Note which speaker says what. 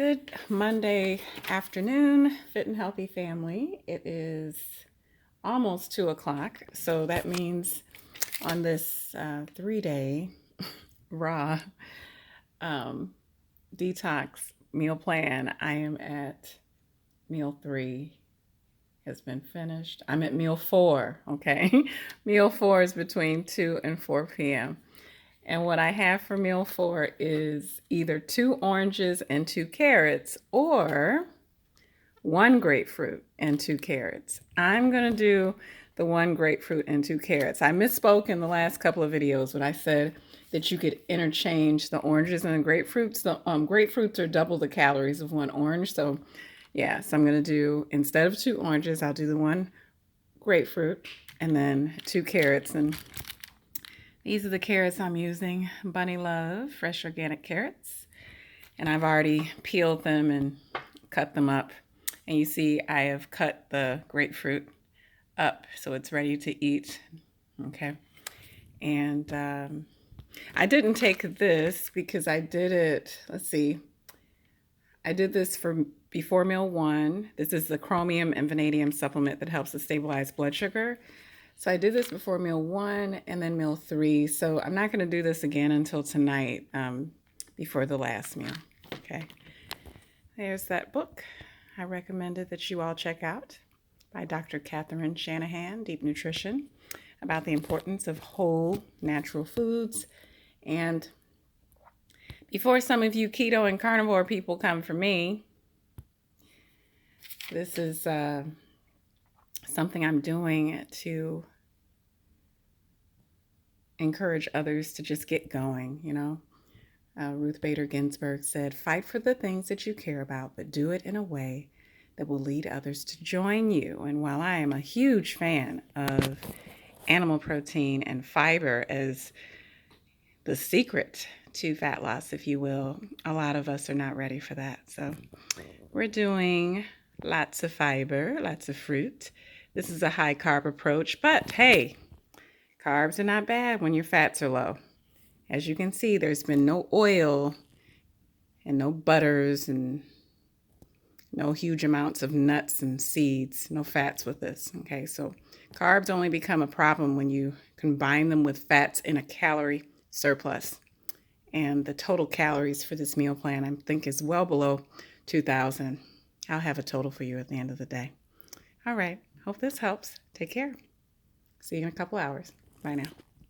Speaker 1: Good Monday afternoon, fit and healthy family. It is almost 2 o'clock, so that means on this 3-day raw detox meal plan, I am at meal 3 has been finished. I'm at meal 4, okay? Meal 4 is between 2 and 4 p.m. And what I have for meal 4 is either 2 oranges and 2 carrots or 1 grapefruit and 2 carrots. I'm going to do the 1 grapefruit and 2 carrots. I misspoke in the last couple of videos when I said that you could interchange the oranges and the grapefruits. The grapefruits are double the calories of 1 orange. So yeah, so I'm going to do, instead of 2 oranges, I'll do the 1 grapefruit and then 2 carrots. And these are the carrots I'm using, Bonivel fresh organic carrots. And I've already peeled them and cut them up. And you see I have cut the grapefruit up so it's ready to eat, okay? And I didn't take this because I did it, let's see. I did this for before meal 1. This is the chromium and vanadium supplement that helps to stabilize blood sugar. So I did this before meal 1 and then meal 3. So I'm not going to do this again until tonight, before the last meal. Okay. There's that book I recommended that you all check out by Dr. Catherine Shanahan, Deep Nutrition, about the importance of whole natural foods. And before some of you keto and carnivore people come for me, this is something I'm doing to encourage others to just get going, you know. Ruth Bader Ginsburg said, "Fight for the things that you care about, but do it in a way that will lead others to join you." And while I am a huge fan of animal protein and fiber as the secret to fat loss, if you will, a lot of us are not ready for that. So we're doing lots of fiber, lots of fruit. This is a high carb approach, but hey, carbs are not bad when your fats are low. As you can see, there's been no oil and no butters and no huge amounts of nuts and seeds, no fats with this. Okay, so carbs only become a problem when you combine them with fats in a calorie surplus. And the total calories for this meal plan, I think, is well below 2,000. I'll have a total for you at the end of the day. All right, hope this helps. Take care. See you in a couple hours. Bye now.